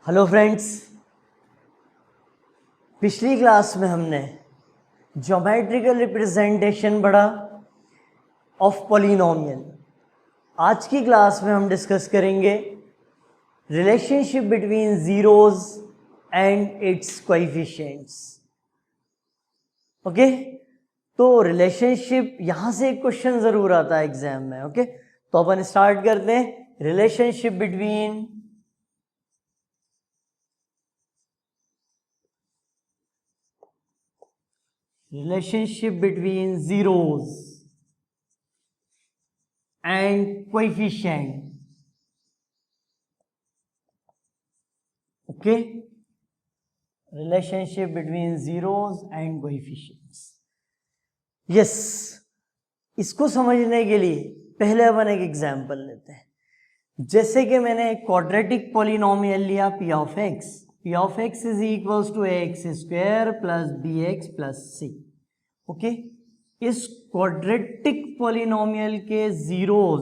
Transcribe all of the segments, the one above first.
Hello friends, पिछली class में हमने ज्योमेट्रिकल रिप्रेजेंटेशन पढ़ा ऑफ पॉलिनोमियल। आज की क्लास में हम डिस्कस करेंगे relationship between zeros and it's coefficients. Okay, तो रिलेशनशिप यहां से एक क्वेश्चन जरूर आता है एग्जाम में। ओके, तो अपन स्टार्ट करते हैं। Relationship between zeros and coefficient. Okay, relationship between zeros and coefficients. Yes, इसको समझने के लिए पहले अपन एक एग्जांपल लेते हैं। जैसे कि मैंने एक क्वाड्रेटिक पॉलिनोमियल लिया p of x is equals to ax square plus bx plus c। Okay, इस क्वाड्रेटिक पॉलिनोमियल के जीरोस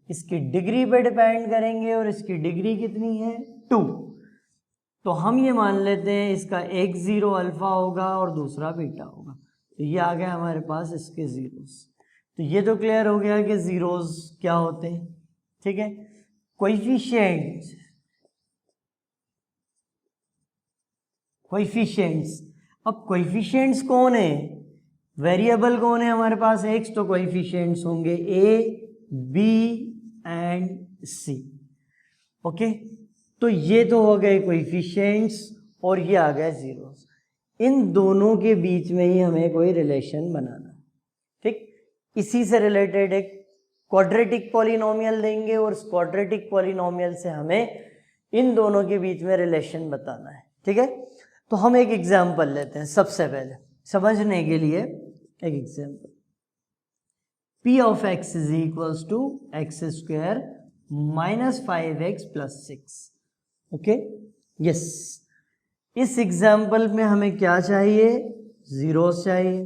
इसकी डिग्री पे डिपेंड करेंगे और इसकी डिग्री कितनी है 2। तो हम ये मान लेते हैं इसका एक जीरो अल्फा होगा और दूसरा बीटा होगा। तो ये आ गया हमारे पास इसके जीरोस। तो ये तो क्लियर हो गया कि जीरोस क्या होते हैं। ठीक है, कोएफिशिएंट्स अब कोएफिशिएंट्स कौन है, वेरिएबल कौन है हमारे पास x, तो कोएफिशिएंट्स होंगे a, b and c। Okay, तो ये तो हो गए कोएफिशिएंट्स और ये आ गए जीरोस। इन दोनों के बीच में ही हमें कोई रिलेशन बनाना है। ठीक, इसी से रिलेटेड एक क्वाड्रेटिक पॉलिनोमियल देंगे और इस क्वाड्रेटिक पॉलिनोमियल से हमें इन दोनों के बीच में रिलेशन बताना है। ठीक है, तो हम एक एग्जांपल लेते हैं। सबसे पहले समझने के लिए एक example, p of x is equals to x square minus 5x plus 6। Okay, yes, इस एग्जांपल में हमें क्या चाहिए, जीरोस चाहिए।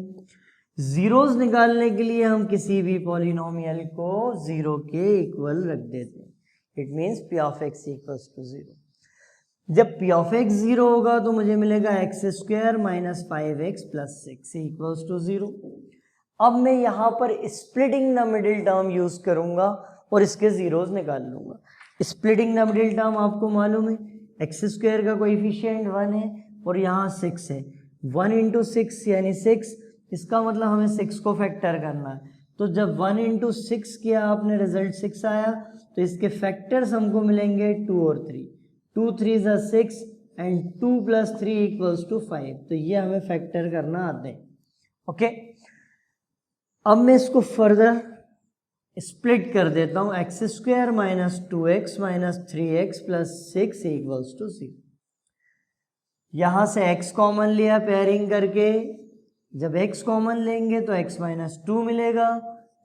जीरोस निकालने के लिए हम किसी भी पॉलिनोमियल को जीरो के इक्वल रख देते हैं। It means p of x equals to zero. जब p ऑफ x जीरो होगा तो मुझे मिलेगा x square minus 5x plus 6 equals to zero. अब मैं यहाँ पर splitting the middle term use करूंगा और इसके जीरोस निकाल लूंगा। स्प्लिटिंग द मिडिल टर्म आपको मालूम है, एक्स स्क्वायर का कोएफिशिएंट 1 है और यहाँ 6 है। 1 इंटू 6 यानी 6, इसका मतलब हमें 6 को फैक्टर करना है। तो जब 1 इंटू 6 किया आपने, रिजल्ट 6 आया, तो इसके फैक्टर्स हमको मिलेंगे 2 और 3। 2 3 is 6 and 2 plus 3 equals to 5। तो ये हमें फैक्टर करना आते हैं। ओके, अब मैं इसको फर्दर स्प्लिट कर देता हूं। X square minus 2x minus 3x plus 6 equals to 0। यहां से x कॉमन लिया पेयरिंग करके, जब x कॉमन लेंगे तो x माइनस 2 मिलेगा,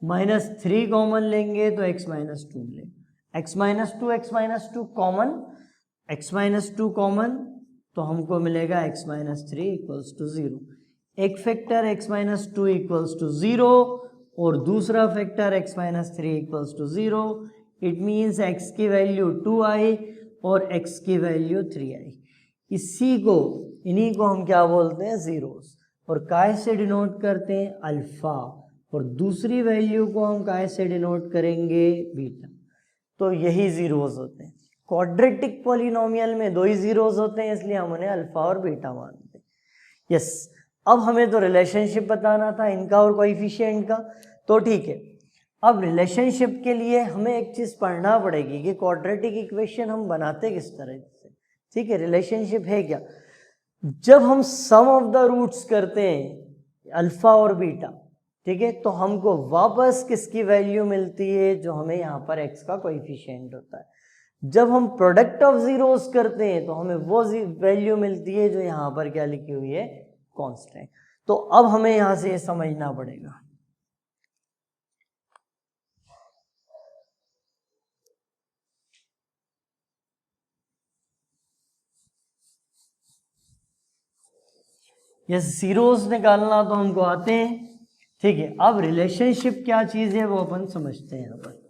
माइनस 3 कॉमन लेंगे तो x माइनस 2 मिलेगा। x minus 2 common, x minus 2 common, तो हमको मिलेगा x माइनस 3 इक्वल्स टू 0। एक factor x minus 2 equals to 0 और दूसरा factor x minus 3 equals to 0। It means x की वैल्यू 2 आई और x की वैल्यू 3 आई। इन्हीं को हम क्या बोलते हैं, जीरोस। और काय से डिनोट करते हैं, अल्फा, और दूसरी वैल्यू को हम काय से डिनोट करेंगे, बीटा। तो यही जीरोस होते हैं। क्वाड्रेटिक पॉलिनोमियल में 2 ही जीरोस होते हैं, इसलिए हम उन्हें अल्फा और बीटा मानते हैं। यस, अब हमें तो रिलेशनशिप बताना था इनका और कोएफिशिएंट का, तो ठीक है। अब रिलेशनशिप के लिए हमें एक चीज पढ़ना पड़ेगी कि क्वाड्रेटिक इक्वेशन हम बनाते किस तरह से। ठीक है, रिलेशनशिप है क्या, जब हम सम ऑफ द रूट्स करते हैं अल्फा और बीटा, ठीक है, तो हमको वापस किसकी वैल्यू मिलती है, जो हमें यहाँ पर एक्स का कोएफिशिएंट होता है। जब हम प्रोडक्ट ऑफ जीरोस करते हैं तो हमें वो वैल्यू मिलती है जो यहाँ पर क्या लिखी हुई है, कांस्टेंट। तो अब हमें यहां से ये समझना पड़ेगा। ये जीरोस निकालना तो हमको आते हैं। ठीक है, अब रिलेशनशिप क्या चीज है वो अपन समझते हैं यहाँ पर।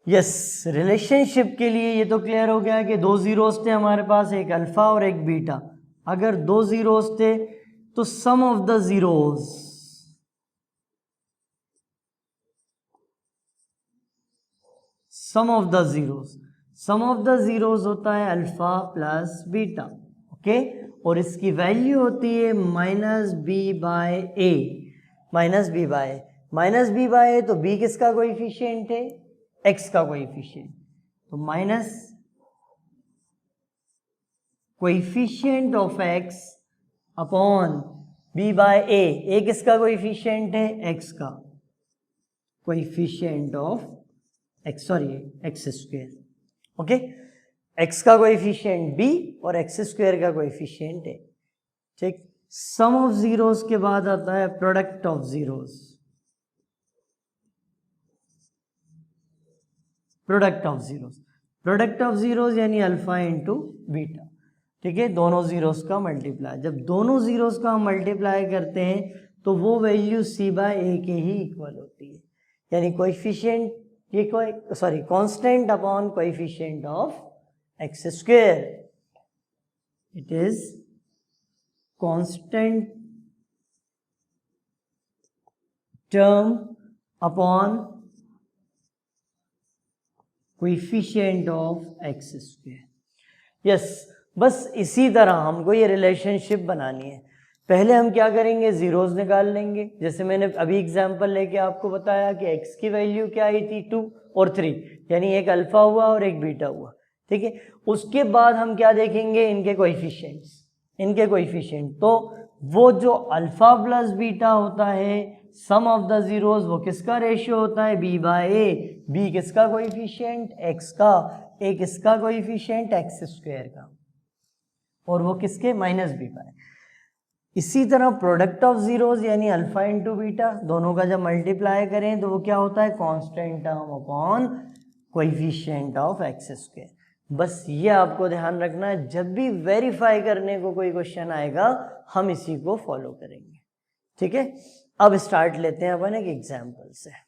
यस, रिलेशनशिप के लिए ये तो क्लियर हो गया कि दो जीरोस थे हमारे पास, एक अल्फा और एक बीटा। अगर दो जीरोस थे तो sum of the zeros, sum of the zeros, sum of the zeros होता है अल्फा प्लस बीटा, ओके। और इसकी वैल्यू होती है minus B by A, minus B by A, minus B by A, तो बी किसका कोएफिशिएंट है, x का कोएफिशिएंट, तो minus coefficient of x upon B by A किसका कोएफिशिएंट है, एक्स का coefficient of x, sorry x square, okay. X का coefficient B और एक्स स्क्वायर का कोएफिशिएंट है, ठीक। सम ऑफ जीरोस के बाद आता है product of zeros, product of zeros, product of zeros यानी अल्फा इंटू बीटा, ठीक है। दोनों जीरोस का मल्टीप्लाई, जब दोनों जीरोस का हम मल्टीप्लाई करते हैं तो वो वैल्यू सी बाय ए के ही इक्वल होती है, यानी कोएफिशिएंट, ये कोई sorry constant upon coefficient of x square, it is constant term upon coefficient of x square. Yes, बस इसी तरह हमको ये रिलेशनशिप बनानी है। पहले हम क्या करेंगे, जीरोस निकाल लेंगे, जैसे मैंने अभी एग्जांपल लेके आपको बताया कि x की वैल्यू क्या आई थी 2 और 3, यानी एक अल्फा हुआ और एक बीटा हुआ, ठीक है। उसके बाद हम क्या देखेंगे, इनके कोएफिशिएंट्स, इनके कोएफिशिएंट, तो वो जो अल्फा प्लस बीटा होता है सम ऑफ द जीरोस, वो किसका रेशियो होता है, बी बाय ए, बी किसका कोएफिशिएंट, एक्स का, ए किसका कोएफिशिएंट, एक्स स्क्वायर का, और वो किसके, माइनस बी बाय। इसी तरह प्रोडक्ट ऑफ जीरोस यानी अल्फा इंटू बीटा, दोनों का जब मल्टीप्लाई करें तो वो क्या होता है, constant term upon coefficient of x square. बस ये आपको ध्यान रखना है, जब भी वेरीफाई करने को कोई क्वेश्चन आएगा हम इसी को फॉलो करेंगे, ठीक है। अब स्टार्ट लेते हैं अपन एक एग्जाम्पल से।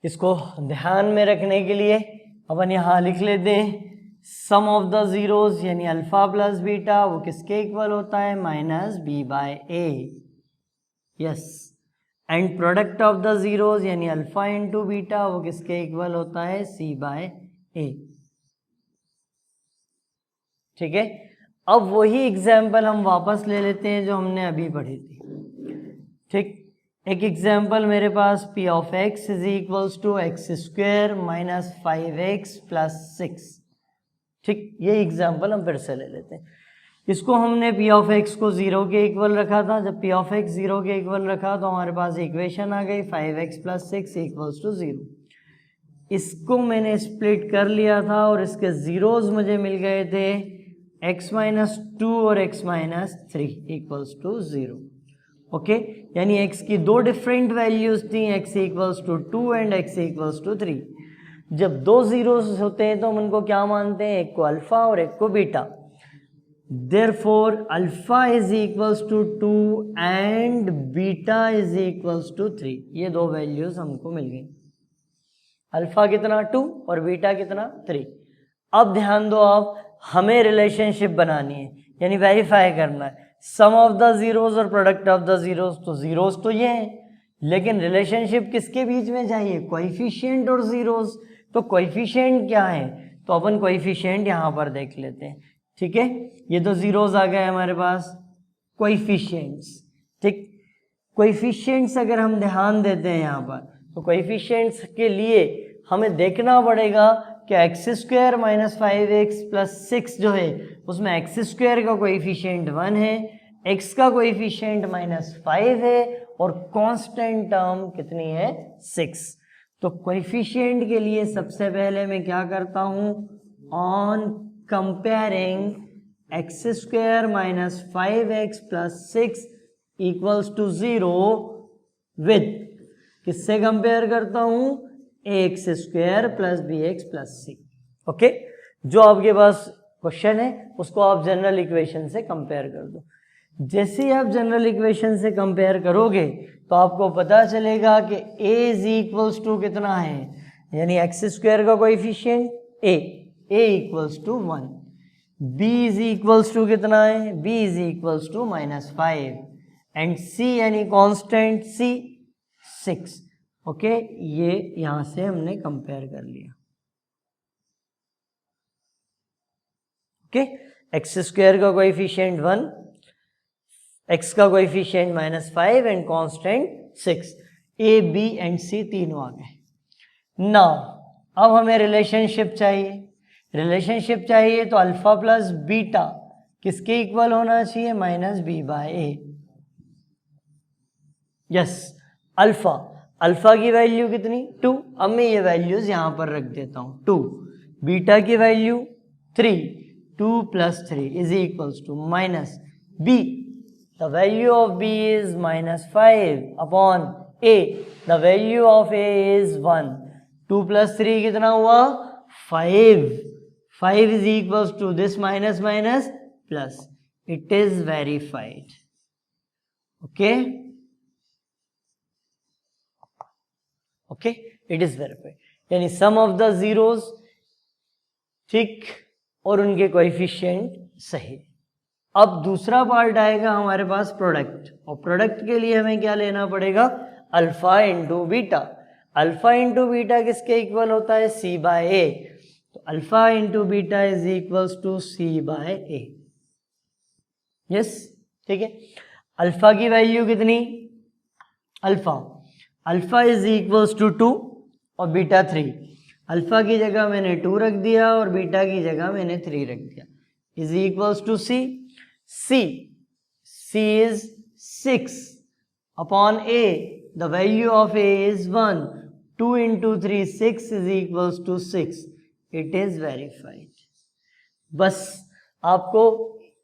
इसको ध्यान में रखने के लिए अपन यहां लिख लेते हैं, सम ऑफ द जीरोस यानी अल्फा प्लस बीटा, वो किसके इक्वल होता है, minus B by a, yes. And product of the zeros यानी अल्फा इंटू बीटा, वो किसके इक्वल होता है, सी बाय ए, ठीक है। अब वही एग्जाम्पल हम वापस ले लेते हैं जो हमने अभी पढ़ी थी, ठीक। एक एग्जाम्पल मेरे पास P of x is equals to x square minus 5x plus 6, ठीक। ये एग्जाम्पल हम फिर से ले लेते हैं। इसको हमने पी ऑफ एक्स को 0 के इक्वल रखा था, जब पी ऑफ एक्स 0 के इक्वल रखा तो हमारे पास इक्वेशन आ गई 5x प्लस 6 इक्वल्स टू 0। इसको मैंने स्प्लिट कर लिया था और इसके जीरोस मुझे मिल गए थे x माइनस 2 और x minus 3 equals to 0, okay. यानी x की दो डिफरेंट वैल्यूज थी, x equals to 2 and x equals to 3। जब दो जीरोस होते हैं तो हम उनको क्या मानते हैं, एक को अल्फा और एक को beta. Therefore alpha is equals to 2 and beta is equals to 3, ये दो वैल्यूज हमको मिल गई। अल्फा कितना 2 और बीटा कितना 3। अब ध्यान दो, आप हमें रिलेशनशिप बनानी है यानी वेरीफाई करना है, सम ऑफ द जीरोस और प्रोडक्ट ऑफ द जीरोस, तो जीरोस तो ये हैं, लेकिन रिलेशनशिप किसके बीच में चाहिए, कोएफिशिएंट और जीरोस। तो कोएफिशिएंट क्या है, तो अपन कोएफिशिएंट यहाँ पर देख लेते हैं, ठीक है। ये तो जीरोस आ गए हमारे पास, कोएफिशिएंट्स, ठीक। कोएफिशिएंट्स अगर हम ध्यान देते हैं यहाँ पर, तो कोएफिशिएंट्स के लिए हमें देखना पड़ेगा कि x square minus 5x plus 6 जो है उसमें एक्स स्क्वायर का कोएफिशिएंट 1 है, एक्स का कोएफिशिएंट माइनस 5 है और कांस्टेंट टर्म कितनी है 6। तो कोएफिशिएंट के लिए सबसे पहले मैं क्या करता हूं, on comparing x square minus 5x plus 6 equals to 0 with किससे कंपेयर करता हूँ, ax square plus B x plus C. Okay, जो आपके पास क्वेश्चन है उसको आप जनरल इक्वेशन से कंपेयर कर दो। जैसे ही आप जनरल इक्वेशन से कंपेयर करोगे तो आपको पता चलेगा कि a इज इक्वल्स टू कितना है, यानी एक्स स्क्वायर का coefficient a equals to 1, b is equals to कितना है, b is equals to -5 and c यानी कांस्टेंट c 6। ओके, ये यहां से हमने कंपेयर कर लिया। ओके, एक्स स्क्वायर का कोएफिशिएंट 1, एक्स का coefficient -5 and constant 6, A B and C तीनों आ गए। नाउ अब हमें रिलेशनशिप चाहिए, रिलेशनशिप चाहिए तो अल्फा प्लस बीटा किसके इक्वल होना चाहिए, -b/a। यस, अल्फा की वैल्यू कितनी, 2। अब मैं ये वैल्यूज यहां पर रख देता हूं, 2, बीटा की value 3, 2 + 3 is equals to -b, the value of b is -5 upon a, the value of a is 1, 2 + 3 कितना हुआ, 5, 5 is equals to this minus minus plus, it is verified. Okay, okay, it is verified, यानी sum of the zeros ठीक और उनके coefficient सही। अब दूसरा part आएगा हमारे पास प्रोडक्ट, और प्रोडक्ट के लिए हमें क्या लेना पड़ेगा, alpha into beta. Alpha into beta किसके इक्वल होता है, c/a, तो alpha into beta is equals to c/a। Yes, ठीक है। अल्फा की वैल्यू कितनी, अल्फा इज इक्वल्स टू 2 और बीटा 3। अल्फा की जगह मैंने 2 रख दिया और बीटा की जगह मैंने 3 रख दिया, is equals to c is 6 upon a, the value of a is 1, 2 × 3 6 is equals to 6, it is verified. बस आपको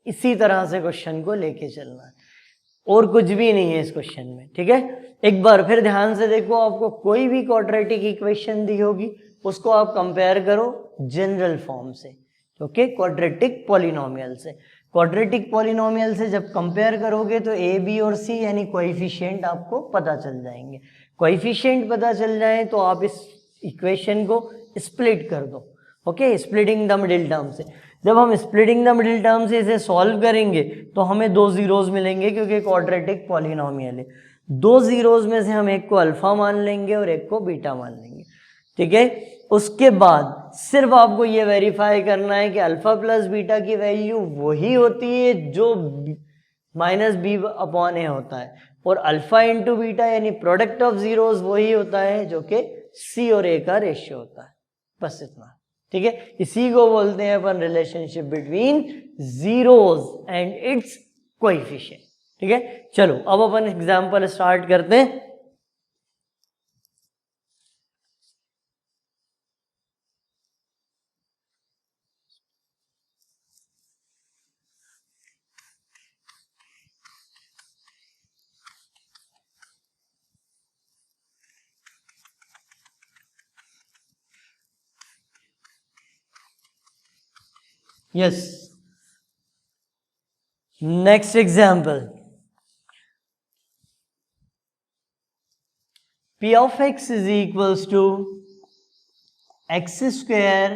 इसी तरह से क्वेश्चन को लेके चलना है, और कुछ भी नहीं है इस क्वेश्चन में, ठीक है। एक बार फिर ध्यान से देखो, आपको कोई भी क्वाड्रेटिक इक्वेशन दी होगी उसको आप कंपेयर करो जनरल फॉर्म से, ओके, क्वाड्रेटिक पॉलिनोमियल से। क्वाड्रेटिक पॉलिनोमियल से जब कंपेयर करोगे तो ए बी और सी यानी कोएफिशिएंट आपको पता चल जाएंगे। कोएफिशिएंट पता चल जाए तो आप इस इक्वेशन को स्प्लिट कर दो, okay, splitting the middle term से। जब हम स्प्लिटिंग द मिडिल टर्म से इसे सॉल्व करेंगे तो हमें 2 जीरोस मिलेंगे, क्योंकि क्वाड्रेटिक पॉलिनोमियल है। 2 जीरोस में से हम एक को अल्फा मान लेंगे और एक को बीटा मान लेंगे, ठीक है। उसके बाद सिर्फ आपको ये वेरीफाई करना है कि अल्फा प्लस बीटा की वैल्यू वही होती है जो -b/a होता है, और अल्फा इंटू बीटा यानी प्रोडक्ट ऑफ जीरोस वही होता है जो कि c और a का रेशियो होता है। बस इतना, ठीक है। इसी को बोलते हैं अपन relationship between zeros and its coefficient, ठीक है। चलो अब अपन एग्जांपल स्टार्ट करते हैं। Yes. Next example. P of x is equals to x square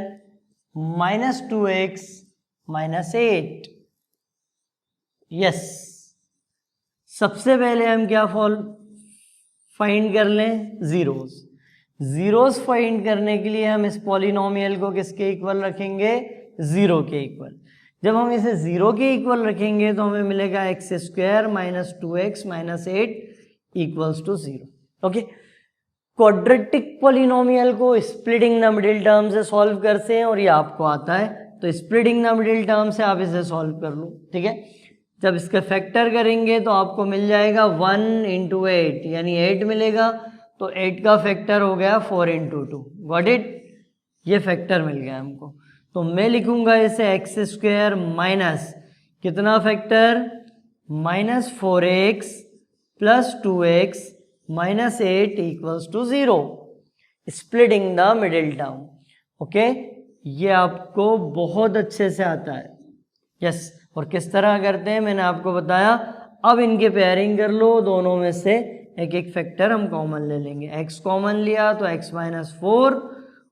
minus 2x minus 8. Yes. सबसे पहले हम क्या फाइंड कर लें, जीरोस। जीरोस फाइंड करने के लिए हम इस पॉलिनोमियल को किसके इक्वल रखेंगे, 0 के इक्वल। जब हम इसे 0 के इक्वल रखेंगे तो हमें मिलेगा x square minus 2x minus 8 equals to 0। Okay, quadratic polynomial को स्प्लिटिंग द मिडिल टर्म से सॉल्व करते हैं और ये आपको आता है, तो स्प्लिटिंग द मिडिल टर्म से आप इसे सॉल्व कर लो, ठीक है। जब इसका फैक्टर करेंगे तो आपको मिल जाएगा 1 × 8 यानी 8 मिलेगा, तो 8 का फैक्टर हो गया 4 × 2। गॉट इट, ये फैक्टर मिल गया हमको। तो मैं लिखूंगा इसे एक्स स्क्वायर माइनस कितना factor, -4x + 2x -8 equals to 0, splitting the middle term. Okay, ये आपको बहुत अच्छे से आता है. यस, और किस तरह करते हैं मैंने आपको बताया. अब इनके पेयरिंग कर लो, दोनों में से एक एक फैक्टर हम कॉमन ले लेंगे. x कॉमन लिया तो x-4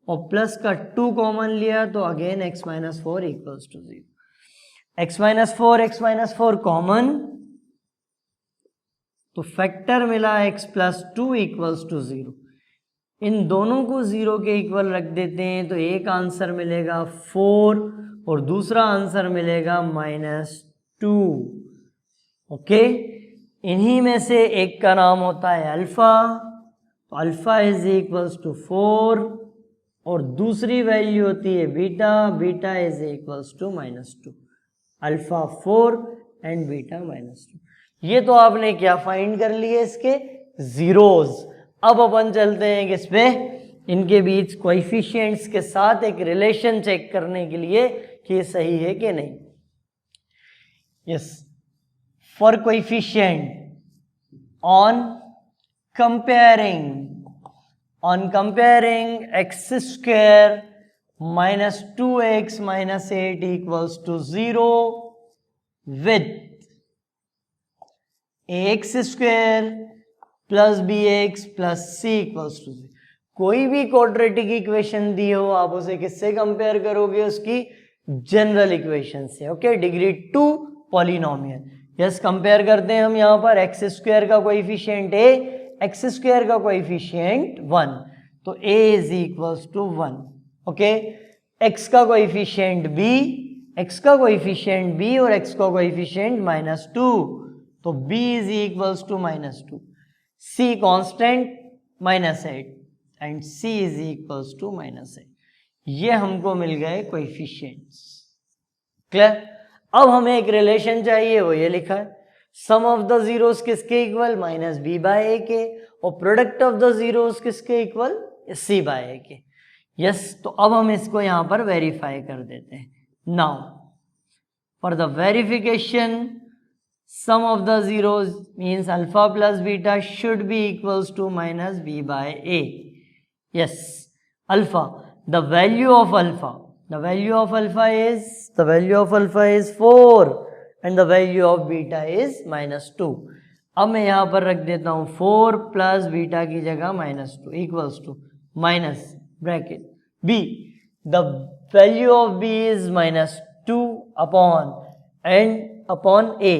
और प्लस का 2 कॉमन लिया तो again x-4 equals to 0. x-4 common, तो फैक्टर मिला x+2 इक्वल्स टू 0. इन दोनों को 0 के इक्वल रख देते हैं तो एक आंसर मिलेगा 4 और दूसरा आंसर मिलेगा -2. ओके, इन्हीं में से एक का नाम होता है अल्फा, तो अल्फा इज इक्वल्स टू 4 और दूसरी वैल्यू होती है beta, beta is equals to -2. Alpha 4 and beta -2. ये तो आपने क्या फाइंड कर लिए, इसके जीरोज. अब अपन चलते हैं किस पे, इनके बीच कोएफिशिएंट्स के साथ एक रिलेशन चेक करने के लिए कि ये सही है कि नहीं. Yes, for coefficient on comparing x square minus 2x minus 8 equals to 0 with ax square plus bx plus c equals to 0. कोई भी क्वाड्रेटिक इक्वेशन दी हो, आप उसे किससे कंपेयर करोगे, उसकी जनरल इक्वेशन से. Okay, degree 2 polynomial. Yes, compare करते हैं हम यहाँ पर एक्स स्क्वायर का कोएफिशिएंट a, एक्स स्क्वायर का कोएफिशिएंट 1, तो a is equals to 1. Okay, x का कोएफिशिएंट b, x का कोएफिशिएंट b और x का कोएफिशिएंट -2, तो b is equals to -2. c constant -8 and c is equals to -8. ये हमको मिल गए कोएफिशिएंट्स. क्लियर. अब हमें एक रिलेशन चाहिए, वो ये लिखा है, सम ऑफ द जीरोस किसके इक्वल, -b/a के, और प्रोडक्ट ऑफ द जीरोस किसके इक्वल, c/a के. यस, तो अब हम इसको यहां पर वेरीफाई कर देते हैं. Now for the verification, sum of the zeros means alpha plus beta should be equals to -b/a. Yes, alpha, the value of alpha, the value of alpha is 4 and the value of beta is -2. अब मैं यहां पर रख देता हूं 4 plus beta की जगह -2 equals to minus bracket b. the value of b is -2 upon a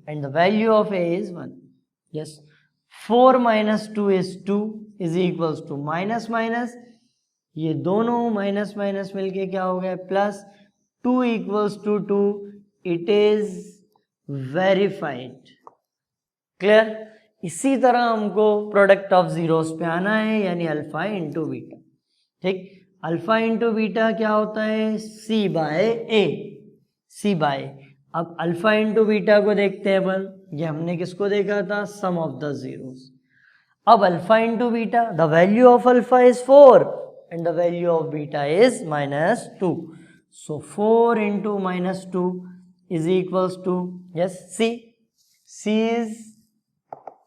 and the value of a is 1. yes, 4 minus 2 is 2 is equals to minus minus, ये दोनों माइनस माइनस मिलके क्या हो गया, plus. 2 equals to 2, it is verified. Clear. इसी तरह हमको product of zeros पे आना है, यानी अल्फा इंटू बीटा. ठीक, अल्फा इंटू बीटा क्या होता है, c/a. अब अल्फा इंटू बीटा को देखते हैं अपन, ये हमने किसको देखा था, सम ऑफ द जीरोस. अब alpha into beta, the value of alpha is 4 and the value of beta is -2. So 4 into -2 is equals to, yes, c is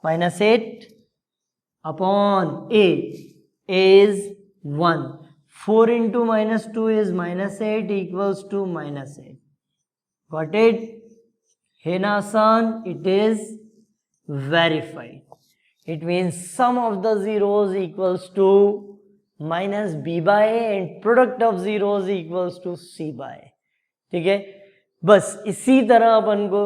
-8 upon a is 1. 4 into -2 is -8 equals to -8. Got it? है ना आसान? It is verified. It means sum of the zeros equals to -b/a and product of zeros equals to c/a. ठीक है, बस इसी तरह अपन को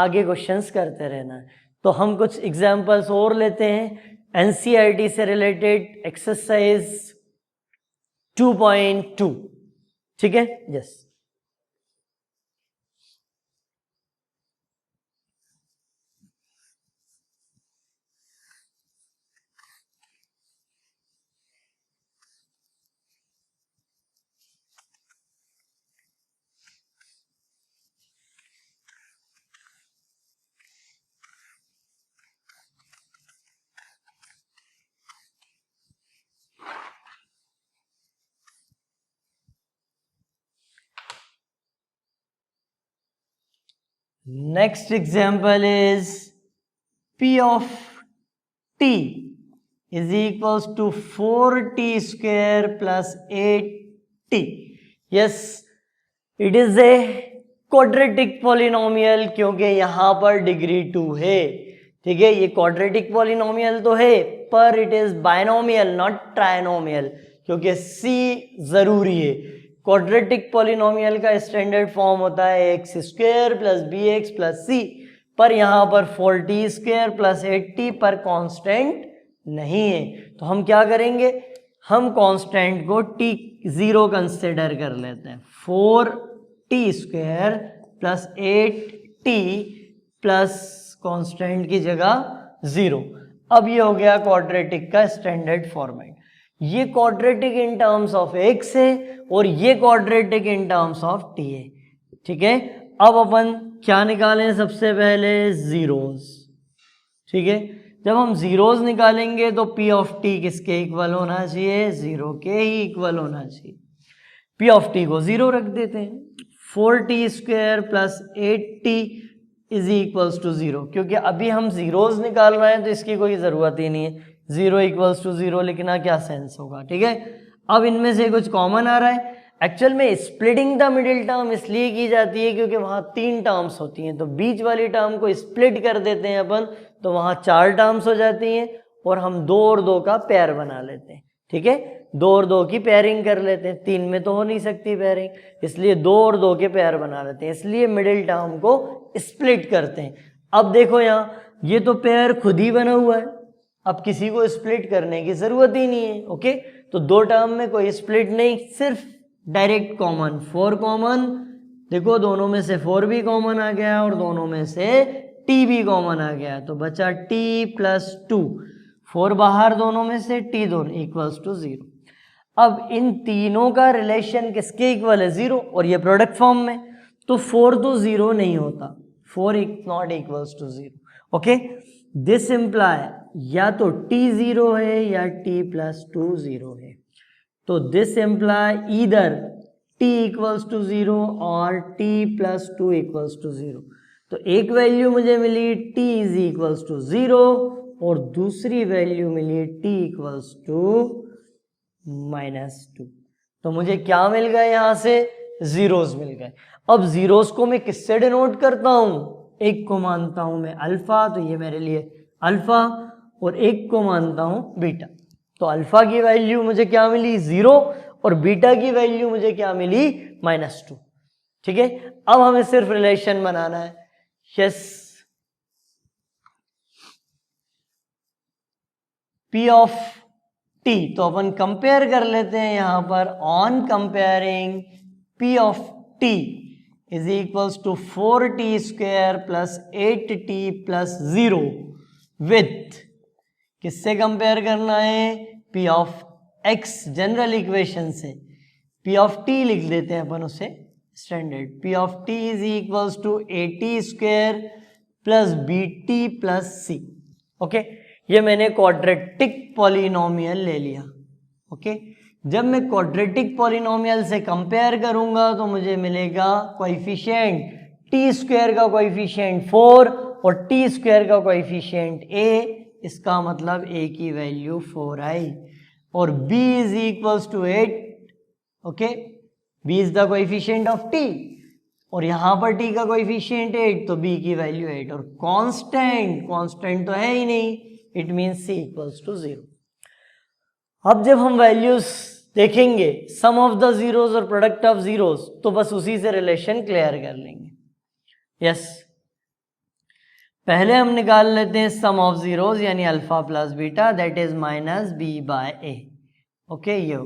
आगे क्वेश्चंस करते रहना है. तो हम कुछ एग्जांपल्स और लेते हैं एनसीईआरटी से रिलेटेड, एक्सरसाइज 2.2. ठीक है, yes. Next example is P of t is equals to 4t square plus 8t। Yes, it is a quadratic polynomial क्योंकि यहां पर डिग्री 2 है। ठीक है, ये क्वाड्रेटिक पॉलिनोमियल तो है पर it is binomial not trinomial, क्योंकि c जरूरी है। क्वाड्रेटिक पॉलिनोमियल का स्टैंडर्ड फॉर्म होता है x square plus B x plus C, पर यहां पर 4t स्क्वायर प्लस 8t पर कांस्टेंट नहीं है। तो हम क्या करेंगे, हम कांस्टेंट को t0 कंसिडर कर लेते हैं। 4t square plus 8t plus constant की जगह 0। अब ये हो गया क्वाड्रेटिक का स्टैंडर्ड फॉर्मेट। ये quadratic in terms of x है और ये quadratic in terms of t है। ठीक है, अब अपन क्या निकालें, सबसे पहले जीरोस। ठीक है, जब हम जीरोस निकालेंगे तो p ऑफ t किसके इक्वल होना चाहिए, 0 के ही इक्वल होना चाहिए। p ऑफ t को 0 रख देते हैं। 4t square plus 8t is equals to 0, क्योंकि अभी हम जीरोस निकाल रहे हैं तो इसकी कोई ज़रूरत ही नहीं है। 0 इक्वल्स टू 0 लिखना क्या सेंस होगा। ठीक है, अब इनमें से कुछ कॉमन आ रहा है। एक्चुअल में स्प्लिटिंग द मिडिल टर्म इसलिए की जाती है क्योंकि वहाँ 3 टर्म्स होती हैं, तो बीच वाली टर्म को स्प्लिट कर देते हैं अपन, तो वहाँ 4 टर्म्स हो जाती हैं और हम 2 और 2 का पेयर बना लेते हैं। ठीक है, 2 और 2 की पेयरिंग कर लेते हैं, 3 में तो हो नहीं सकती पेयरिंग, इसलिए 2 और 2 के पेयर बना लेते हैं, इसलिए मिडिल टर्म को स्प्लिट करते हैं। अब देखो यहाँ ये तो पेयर खुद ही बना हुआ है, अब किसी को स्प्लिट करने की जरूरत ही नहीं है। ओके, तो 2 टर्म में कोई स्प्लिट नहीं, सिर्फ डायरेक्ट कॉमन 4 कॉमन। देखो दोनों में से 4 भी कॉमन आ गया और दोनों में से t भी कॉमन आ गया, तो बचा t प्लस 2। 4 बाहर दोनों में से, t दोनों इक्वल्स टू 0। अब इन तीनों का रिलेशन किसके इक्वल है, 0, और ये प्रोडक्ट फॉर्म में, तो 4 तो 0 नहीं होता, 4 not equals to 0। Okay, this imply या तो t 0 है या t प्लस 2 0 है, तो this imply either t equals to 0 और t प्लस 2 इक्वल्स टू 0। तो एक वैल्यू मुझे मिली t इज इक्वल्स टू 0 और दूसरी वैल्यू मिली t इक्वल्स टू -2। तो मुझे क्या मिल गया, यहां से जीरोस मिल गए। अब जीरोस को मैं किससे डिनोट करता हूं, एक को मानता हूं मैं अल्फा, तो ये मेरे लिए अल्फा, और एक को मानता हूं बीटा। तो अल्फा की वैल्यू मुझे क्या मिली, 0, और बीटा की वैल्यू मुझे क्या मिली, -2। ठीक है, अब हमें सिर्फ रिलेशन बनाना है। यस, P ऑफ t, तो अपन कंपेयर कर लेते हैं यहां पर। On comparing P of t is equals to 4t square plus 8t plus 0 with, किससे कंपेयर करना है, P of x general equation से। P ऑफ t लिख देते हैं अपन उसे standard. P of t is equals to 8t square plus bt plus c। Okay, ये मैंने क्वाड्रेटिक पॉलिनोमियल ले लिया। ओके, जब मैं क्वाड्रेटिक पॉलिनोमियल से कंपेयर करूंगा तो मुझे मिलेगा कोएफिशिएंट t स्क्वायर का कोएफिशिएंट 4 और t स्क्वायर का कोएफिशिएंट a, इसका मतलब a की वैल्यू 4 आई, और b is equals to 8। Okay, b is the coefficient of t और यहां पर t का कोएफिशिएंट 8, तो b की वैल्यू 8, और कांस्टेंट तो है ही नहीं, it means c equals to 0। अब जब हम वैल्यूज देखेंगे सम ऑफ द जीरोस और प्रोडक्ट ऑफ जीरोस, तो बस उसी से रिलेशन क्लियर कर लेंगे। यस, पहले हम निकाल लेते हैं सम ऑफ जीरोस यानी alpha plus beta, that is -b/a। Okay, ये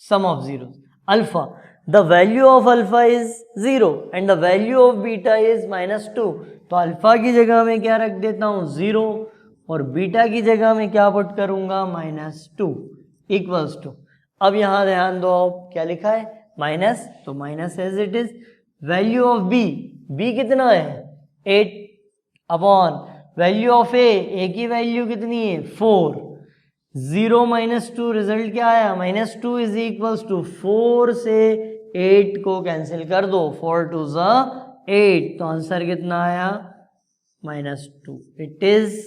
sum of zeros alpha, the value of alpha is 0 and the value of beta is -2, तो अल्फा की जगह में क्या रख देता हूं, 0, और बीटा की जगह में क्या पुट करूंगा, -2 इक्वल्स टू। अब यहां ध्यान दो, क्या लिखा है, माइनस, तो minus as it is. Value of b कितना है, 8 अपॉन वैल्यू ऑफ ए की वैल्यू कितनी है, 4। 0 -2 रिजल्ट क्या आया, -2 इज इक्वल्स टू 4 से 8 को कैंसिल कर दो, 4 2 8, तो आंसर कितना आया, -2। It is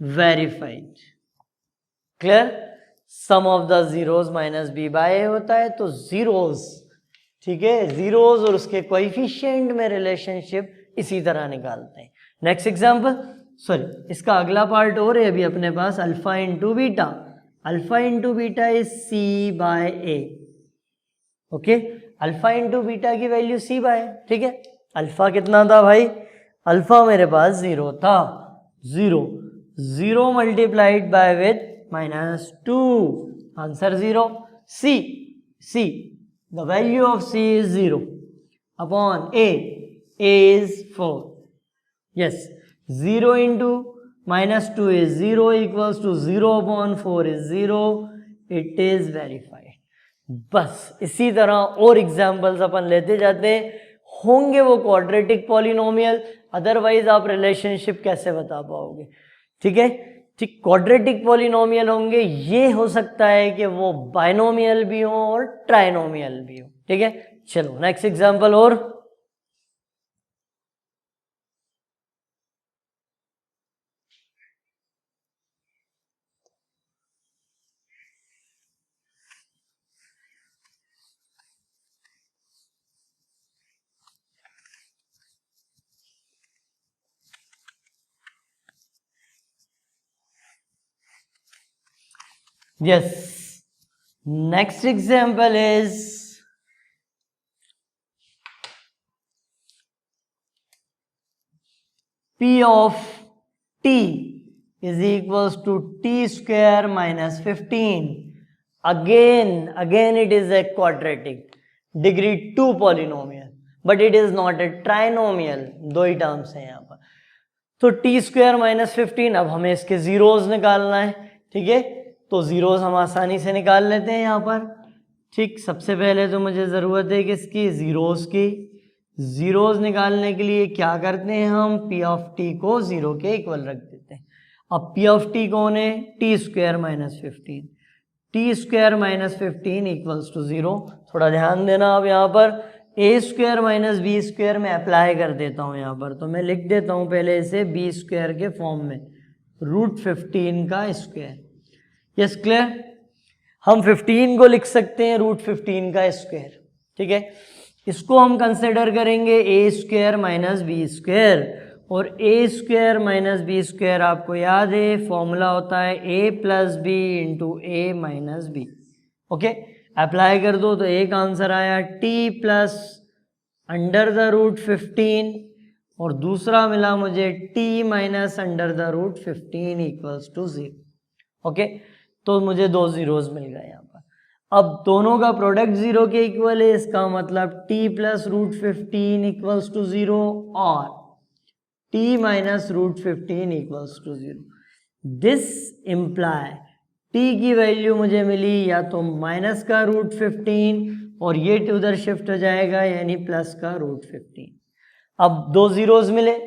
verified. Clear? Sum of the zeros minus B by A होता है, तो जीरोस, ठीक है, जीरोस और उसके कोएफिशिएंट में रिलेशनशिप इसी तरह निकालते हैं। नेक्स्ट एग्जांपल, सॉरी इसका अगला पार्ट और है अभी अपने पास, alpha into beta. Alpha into beta is C by A. Okay, alpha into beta की वैल्यू सी बाय, ठीक है। अल्फा कितना था भाई? अल्फा मेरे पास जीरो था, zero, zero multiplied by with -2, answer zero. C, C the value of c is 0 upon a is 4. Yes, 0 into -2 is 0 equals to 0 upon 4 is 0. It is verified. बस इसी तरह और एग्जाम्पल्स अपन लेते जाते हैं, होंगे वो क्वाड्रेटिक पॉलिनोमियल, अदरवाइज आप रिलेशनशिप कैसे बता पाओगे? ठीक है, ठीक, क्वाड्रेटिक पॉलिनोमियल होंगे, ये हो सकता है कि वो बाइनोमियल भी हो और ट्राइनोमियल भी हो। ठीक है, चलो नेक्स्ट एग्जांपल और, yes, next example is p of t is equals to t square minus 15. Again it is a quadratic degree 2 polynomial, but it is not a trinomial. दो ही टर्म्स हैं यहाँ पर। तो t स्क्वायर माइनस 15, अब हमें इसके zeros निकालना है। ठीक है, तो जीरोस हम आसानी से निकाल लेते हैं यहाँ पर। ठीक, सबसे पहले तो मुझे ज़रूरत है किसकी? जीरोस की। जीरोस निकालने के लिए क्या करते हैं हम? p ऑफ t को जीरो के इक्वल रख देते हैं। अब p ऑफ t कौन है? t square minus 15, t square minus 15 equals to 0। थोड़ा ध्यान देना, अब यहाँ पर a square minus b square में अप्लाई कर देता हूँ यहाँ पर, तो मैं लिख देता हूँ पहले इसे b स्क्वायर के फॉर्म में, रूट 15 का स्क्वायर। Yes, clear? हम 15 को लिख सकते हैं रूट 15 का स्क्वायर। ठीक है, इसको हम कंसिडर करेंगे a square minus b square, और a square minus b square आपको याद है फॉर्मूला होता है a plus b into a minus b. Okay, apply कर दो तो एक आंसर आया t plus under the root 15, और दूसरा मिला मुझे t minus under the root 15 equals to 0। Okay, तो मुझे दो जीरोस मिल गए यहाँ पर। अब दोनों का प्रोडक्ट जीरो के इक्वल है, इसका मतलब t plus root 15 equals to 0 और t minus root 15 equals to 0। This imply t की वैल्यू मुझे मिली या तो माइनस का रूट 15 और ये उधर शिफ्ट हो जाएगा यानी प्लस का रूट 15। अब दो जीरोस मिले,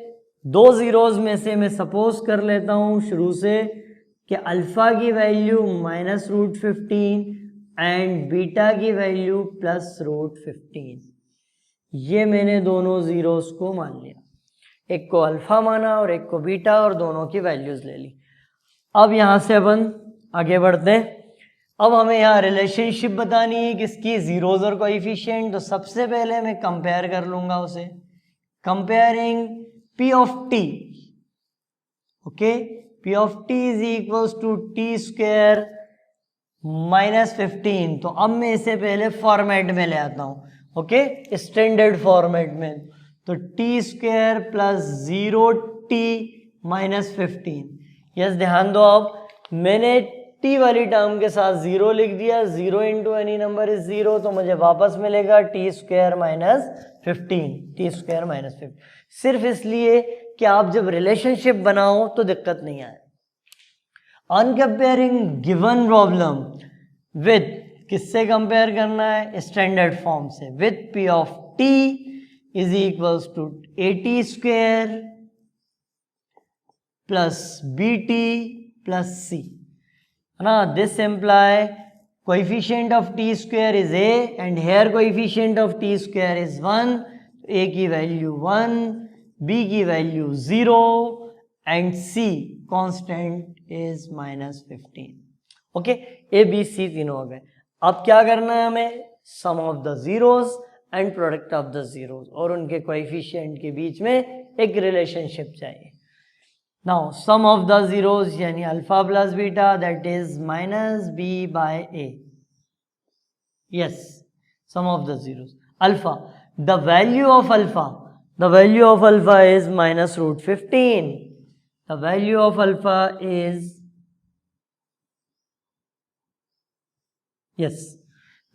दो जीरोस में से मैं सपोज कर लेता हूँ शुरू से कि अल्फा की value minus root 15 and beta की वैल्यू प्लस रूट 15। ये मैंने दोनों जीरोस को मान लिया, एक को अल्फा माना और एक को बीटा, और दोनों की वैल्यूज ले ली। अब यहाँ से अपन आगे बढ़ते हैं। अब हमें यहाँ रिलेशनशिप बतानी है किसकी? जीरोस और कोएफिशिएंट। तो सबसे पहले मैं कंपेयर कर लूंगा उसे, comparing p of t। Okay, p of t is equals to t square minus 15। तो अब मैं इसे पहले फॉर्मेट में ले आता हूं, ओके, स्टैंडर्ड फॉर्मेट में। तो t square plus 0t minus 15। Yes, ध्यान दो, अब मैंने t वाली टर्म के साथ 0 लिख दिया, 0 इंटू एनी नंबर इज 0, तो मुझे वापस मिलेगा t square minus 15, t square minus 15, सिर्फ इसलिए कि आप जब रिलेशनशिप बनाओ तो दिक्कत नहीं आए। On comparing given problem with, किससे कंपेयर करना है? स्टैंडर्ड फॉर्म से, with p of t is equals to at square plus bt plus c, है ना। This imply coefficient of t square is a and here coefficient of t square is 1। a की value 1, b की value 0 and C constant is -15. Okay, a b c तीनों हो गए. अब क्या करना है हमें? Sum of the zeros and product of the zeros, और उनके कोएफिशिएंट के बीच में एक रिलेशनशिप चाहिए. Now sum of the zeros यानी alpha plus beta, that is -b/a. yes, sum of the zeros. Alpha, the value of alpha is -√15. The value of alpha is, yes,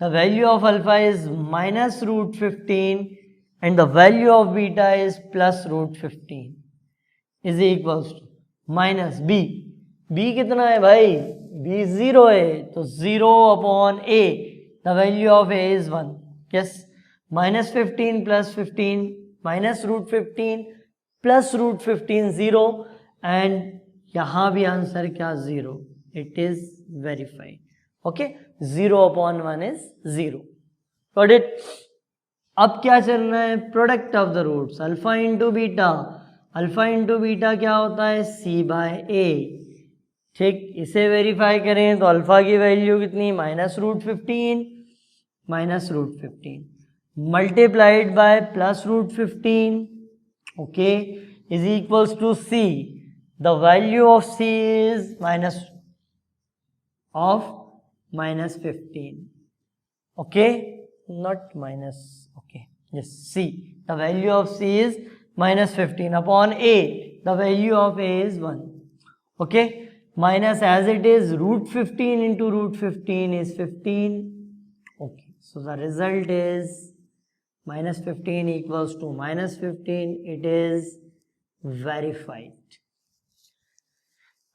the value of alpha is -√15 and the value of beta is +√15 is equals to minus b. b कितना है भाई? b 0 है, तो 0/a. The value of a is 1. Yes, -15 + 15, -√15 +√15 0, and यहाँ भी answer क्या? 0. It is verified. Okay, 0/1 is 0. Got it? अब क्या चलना है? Product of the roots, alpha into beta. Alpha into beta क्या होता है? c/a. ठीक, इसे वेरीफाई करें तो अल्फा की वैल्यू कितनी? -√15 multiplied by +√15, okay, is equals to c. The value of c is -15. Okay, not minus, okay, yes, c. The value of c is -15 upon a. The value of a is 1. Okay, minus as it is √15 into √15 is 15. Okay, so the result is -15 equals to -15. It is verified.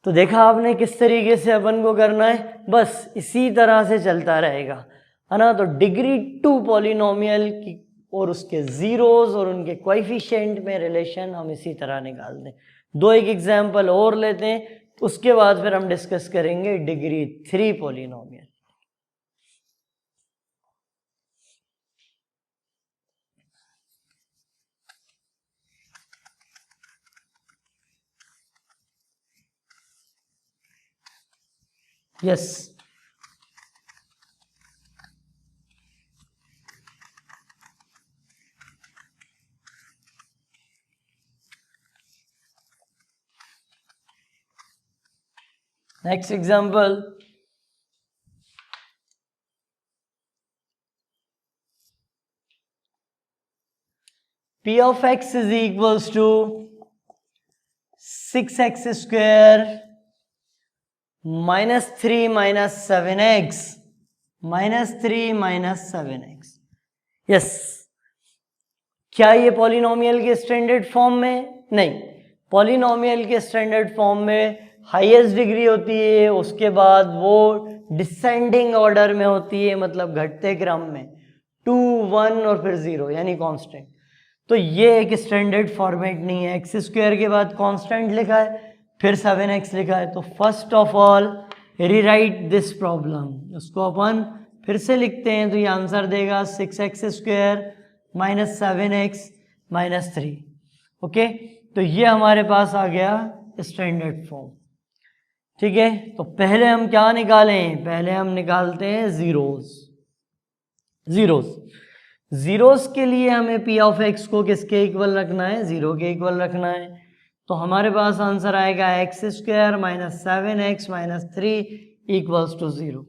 तो देखा आपने किस तरीके से अपन को करना है, बस इसी तरह से चलता रहेगा, है ना. तो डिग्री 2 पॉलिनोमियल की और उसके जीरोस और उनके कोएफिशिएंट में रिलेशन हम इसी तरह निकाल दें. दो एक एग्जाम्पल और लेते हैं, उसके बाद फिर हम डिस्कस करेंगे degree 3 polynomial. Yes, next example. P of x is equals to 6x square minus 3 minus 7x minus 3 minus 7x. Yes, क्या ये पॉलिनोमियल के स्टैंडर्ड फॉर्म में? नहीं, पॉलिनोमियल के स्टैंडर्ड फॉर्म में हाईएस्ट डिग्री होती है, उसके बाद वो डिसेंडिंग ऑर्डर में होती है, मतलब घटते क्रम में 2, 1 और फिर 0 यानी कांस्टेंट. तो ये एक स्टैंडर्ड फॉर्मेट नहीं है. एक्स स्क्वायर के बाद कांस्टेंट लिखा है, फिर 7x लिखा है. तो first of all rewrite this problem, उसको अपन फिर से लिखते हैं. तो ये आंसर देगा 6x square minus 7x minus 3. Okay, तो ये हमारे पास आ गया स्टैंडर्ड फॉर्म. ठीक है, तो पहले हम क्या निकालें? पहले हम निकालते हैं जीरोस. जीरोस के लिए हमें p ऑफ x को किसके इक्वल रखना है? 0 के इक्वल रखना है. तो हमारे पास आंसर आएगा x square minus 7x minus 3 equals to 0.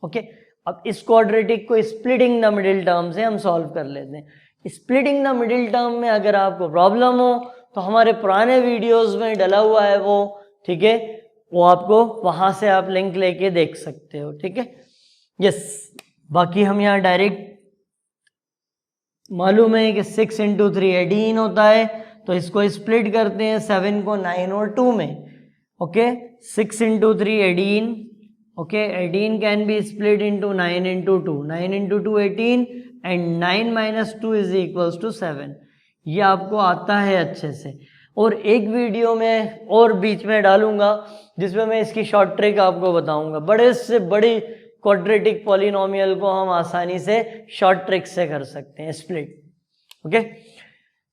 Okay, अब इस क्वाड्रेटिक को स्प्लिटिंग द मिडिल टर्म से हम सॉल्व कर लेते हैं. स्प्लिटिंग द मिडिल टर्म में अगर आपको प्रॉब्लम हो तो हमारे पुराने वीडियोस में डला हुआ है वो, ठीक है, वो आपको वहां से आप लिंक लेके देख सकते हो. ठीक है, यस. बाकी हम यहाँ डायरेक्ट मालूम है कि 6 × 3 18 होता है, तो इसको स्प्लिट करते हैं 7 को 9 और 2 में. Okay, 6 × 3 18. Okay, 18 can be split into 9 × 2. 9 × 2 18 and 9 - 2 is equals to 7. ये आपको आता है अच्छे से. और एक वीडियो में और बीच में डालूंगा जिसमें मैं इसकी शॉर्ट ट्रिक आपको बताऊंगा. बड़े से बड़ी क्वाड्रेटिक पॉलिनोमियल को हम आसानी से शॉर्ट ट्रिक से कर सकते हैं split. Okay,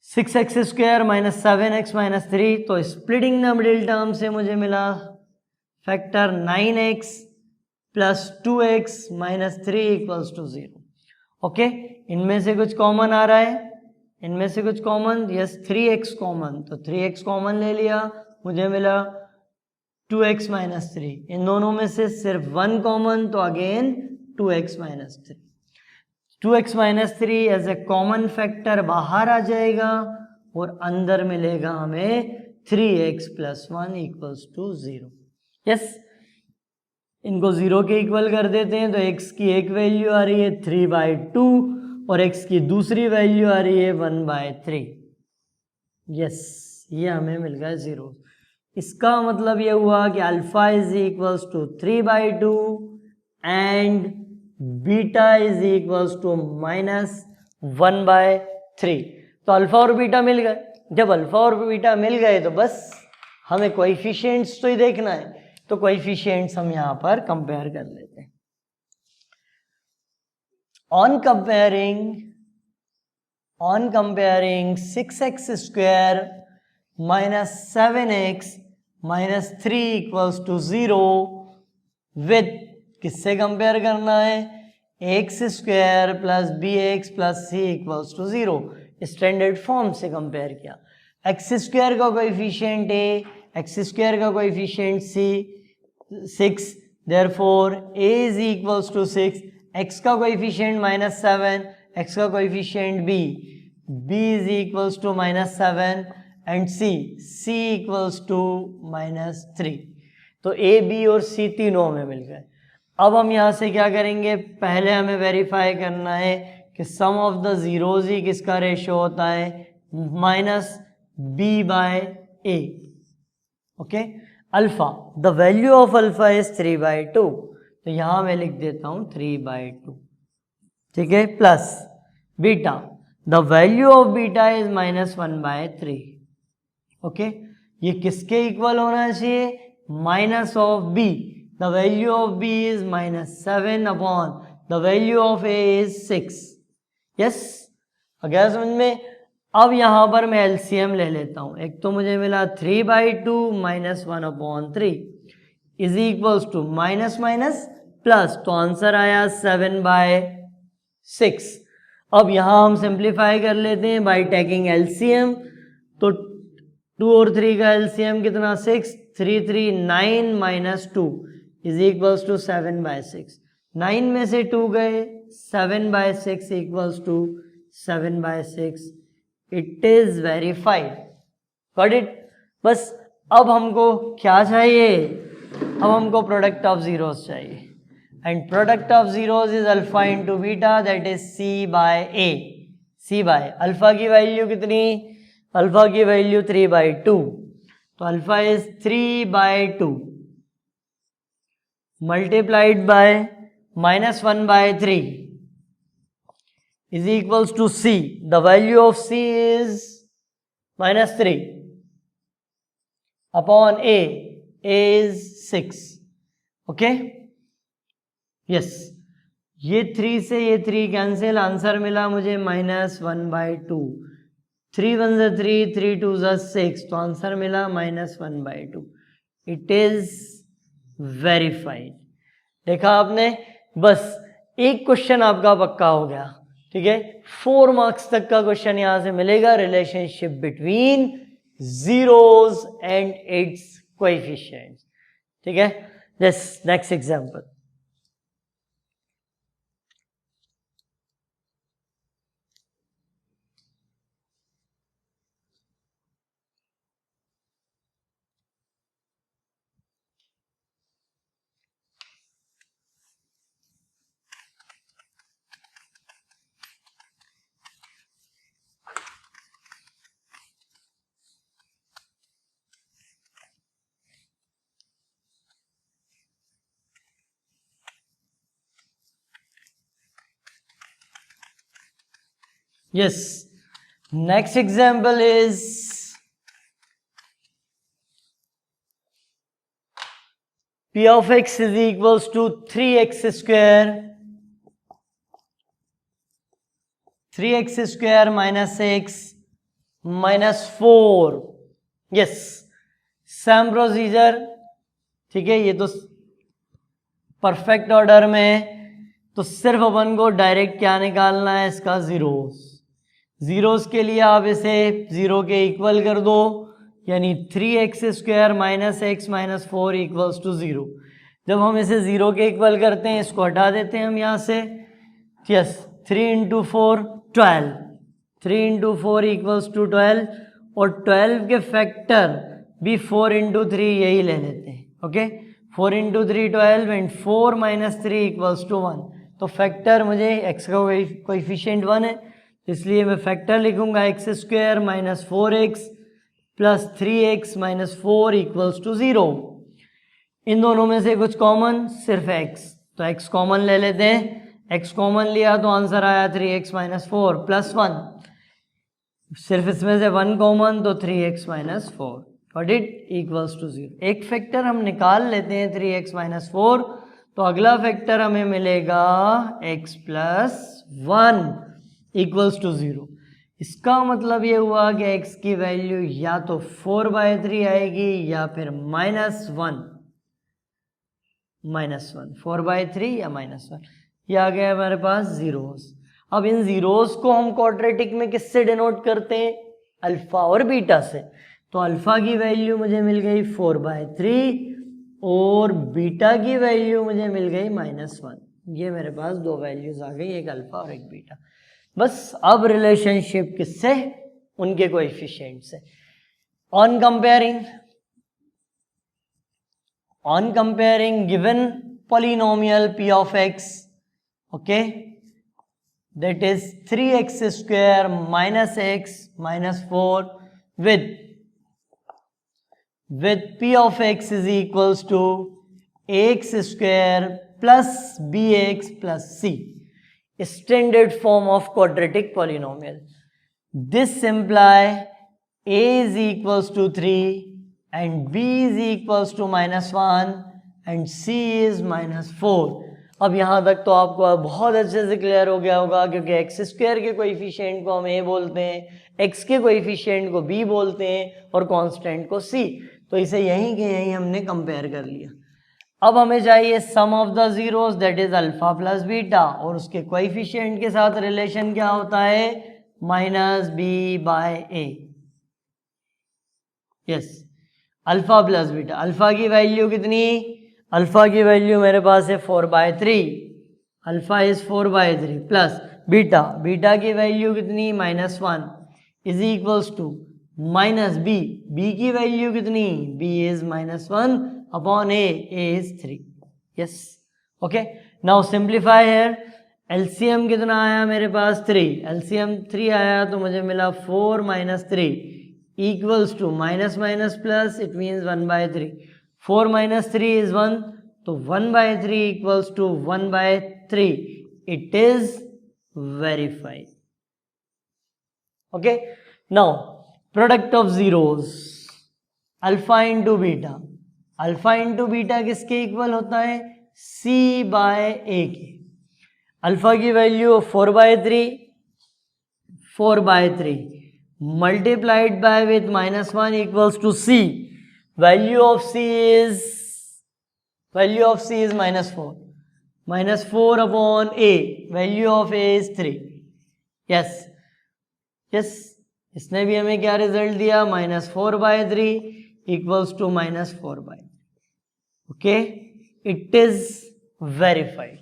6x² minus 7x minus 3, तो स्प्लिटिंग द मिडिल टर्म से मुझे मिला factor 9x plus 2x minus 3 equals to 0. Okay, इनमें से कुछ कॉमन आ रहा है, इनमें से कुछ कॉमन, यस 3x कॉमन, तो 3x कॉमन ले लिया, मुझे मिला 2x माइनस 3. इन दोनों में से सिर्फ 1 कॉमन, तो again 2x minus 3. 2x minus 3 as a common factor बाहर आ जाएगा और अंदर मिलेगा हमें 3x plus 1 equals to 0. Yes, इनको 0 के इक्वल कर देते हैं, तो x की एक वैल्यू आ रही है 3/2 और x की दूसरी वैल्यू आ रही है 1/3. यस, ये हमें मिल गया 0. इसका मतलब ये हुआ कि alpha is equals to 3/2 and beta is equals to minus 1/3. तो अल्फा और बीटा मिल गए. जब अल्फा और बीटा मिल गए तो बस हमें कोएफिशिएंट्स तो ही देखना है, तो कोएफिशिएंट्स हम यहां पर कंपेयर कर लेते हैं. On comparing 6x² minus 7x minus 3 equals to 0 with, किससे कंपेयर करना है, x² plus bx plus c equals to 0. Standard form से कंपेयर किया. x² का कोएफिशिएंट a, x² का coefficient c 6, therefore a is equals to 6, x का coefficient minus 7, x का coefficient b, b is equals to minus 7 and c equals to minus 3. तो a, b और c तीनों हमें मिल गए. अब हम यहाँ से क्या करेंगे, पहले हमें वेरीफाई करना है कि सम ऑफ द जीरोज ही किसका रेशियो होता है, minus b/a. Okay, alpha, the value of alpha is 3/2, तो यहाँ मैं लिख देता हूँ 3/2. ठीक है, plus beta, the value of beta is minus 1/3. Okay, ये किसके इक्वल होना चाहिए, minus of b. The value of b is minus 7 upon the value of a is 6. Yes, अगर समझ में. अब यहाँ पर मैं LCM ले लेता हूँ. एक तो मुझे मिला 3/2 minus 1/3 is equals to minus minus plus, तो आंसर आया 7/6. अब यहाँ हम सिंप्लीफाई कर लेते हैं बाय टेकिंग LCM. तो 2 और 3 का LCM कितना, 6, 3 3 9 माइनस 2 इज इक्वल्स टू 7/6. 9 में से 2 गए, 7/6 equals to 7/6. It is verified. Got it. बस अब हमको क्या चाहिए, अब हमको प्रोडक्ट ऑफ जीरोस चाहिए, and product of zeros is alpha into beta, that is c/a. c/ alpha की वैल्यू कितनी, अल्फा की वैल्यू 3/2, तो alpha is 3/2 multiplied by minus 1/3 is equals to c. The value of c is minus 3 upon a. A is 6. Okay? Yes. ये 3 से ये 3 cancel, answer मिला मुझे minus 1/2. 3 1 ज़ा 3, 3 2 ज़ा 6, तो आंसर मिला माइनस 1/2. It is verified. देखा आपने, बस एक क्वेश्चन आपका पक्का हो गया. ठीक है, 4 मार्क्स तक का क्वेश्चन यहां से मिलेगा, relationship between zeros and it's coefficients. ठीक है, just next example. Yes, next example is p of x is equals to 3x square, 3x square minus x -4। Yes, same procedure, ठीक है। ये तो परफेक्ट ऑर्डर में है, तो सिर्फ अपन को डायरेक्ट क्या निकालना है, इसका जीरोस के लिए आप इसे 0 के इक्वल कर दो, यानी 3x² - x - 4 = 0। जब हम इसे 0 के इक्वल करते हैं, इसको हटा देते हैं हम यहाँ से। यस, 3 × 4 12, 3 × 4 = 12, और 12 के फैक्टर भी 4 × 3 यही ले लेते हैं। Okay, 4 × 3 12 and 4 - 3 = 1। तो फैक्टर मुझे x का कोएफिशिएंट 1 है, इसलिए मैं फैक्टर लिखूंगा x² - 4x + 3x - 4 = 0। इन दोनों में से कुछ कॉमन, सिर्फ x, तो x कॉमन ले लेते हैं। x कॉमन लिया तो आंसर आया 3x - 4 + 1। सिर्फ इसमें से 1 कॉमन, तो 3x - 4 गॉट इट = 0। एक फैक्टर हम निकाल लेते हैं 3x - 4, तो अगला फैक्टर हमें मिलेगा x + 1 = 0। इसका मतलब ये हुआ कि x की वैल्यू या तो 4/3 आएगी या फिर -1, 4/3 या -1। ये आ गया हमारे पास जीरोस। अब इन जीरोस को हम क्वाड्रेटिक में किससे डिनोट करते हैं, अल्फा और बीटा से। तो अल्फा की वैल्यू मुझे मिल गई 4/3 और बीटा की वैल्यू मुझे मिल गई -1। ये मेरे पास दो वैल्यूज आ गई, एक अल्फा और एक बीटा। बस अब रिलेशनशिप किससे, उनके कोएफिशिएंट से। On comparing given polynomial p of x, okay, that is 3x² - x - 4 with p of x is equals to ax² plus bx plus c, standard form of quadratic polynomial. This imply a is equals to 3 and b is equals to -1 and c is -4। अब यहाँ तक तो आपको बहुत अच्छे से clear हो गया होगा, क्योंकि x² के कोएफिशिएंट को हम a बोलते हैं, x के कोएफिशिएंट को b बोलते हैं और कांस्टेंट को c। तो इसे यहीं के यहीं हमने कंपेयर कर लिया। अब हमें चाहिए sum of the zeros, that is alpha plus beta, और उसके कोएफिशिएंट के साथ रिलेशन क्या होता है, -b/a। Yes, alpha plus beta. Alpha की वैल्यू कितनी, अल्फा की वैल्यू मेरे पास है 4/3, alpha is 4/3 plus beta, beta की वैल्यू कितनी, -1 is equals to -b, b की वैल्यू कितनी, b is -1 upon a is 3। Yes, okay, now simplify here. LCM कितना आया मेरे पास, 3, एलसीएम 3 आया तो मुझे मिला 4 - 3 equals to minus plus, it means 1/3। 4 - 3 is 1, तो 1/3 equals to 1/3, it is verified। okay, now product of zeros, alpha into beta, alpha into beta किसके equal होता है, c/a के। अल्फा की value 4/3 multiplied by with -1 equals to c, value of c is -4, -4 upon a, value of a is 3। yes, इसने भी हमें क्या result दिया, -4/3 equals to -4/3। Okay, it is verified.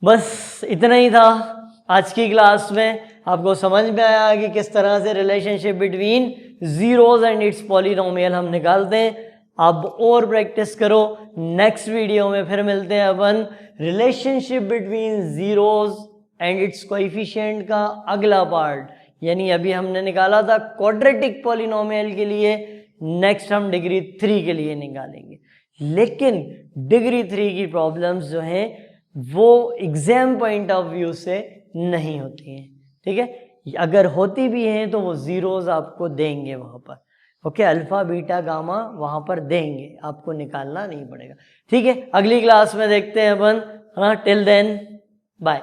बस इतना ही था आज की क्लास में। आपको समझ में आया कि किस तरह से relationship between zeros and it's polynomial हम निकालते हैं। अब और प्रैक्टिस करो, नेक्स्ट वीडियो में फिर मिलते हैं अपन relationship between zeros and its coefficient का अगला पार्ट। यानी अभी हमने निकाला था क्वाड्रेटिक पॉलिनोमियल के लिए, नेक्स्ट हम डिग्री 3 के लिए निकालेंगे। लेकिन डिग्री 3 की प्रॉब्लम्स जो हैं वो एग्जाम पॉइंट ऑफ व्यू से नहीं होती हैं, ठीक है। अगर होती भी हैं तो वो जीरोस आपको देंगे वहां पर, ओके, अल्फा बीटा गामा वहां पर देंगे, आपको निकालना नहीं पड़ेगा, ठीक है। अगली क्लास में देखते हैं अपन, हाँ, टिल देन बाय।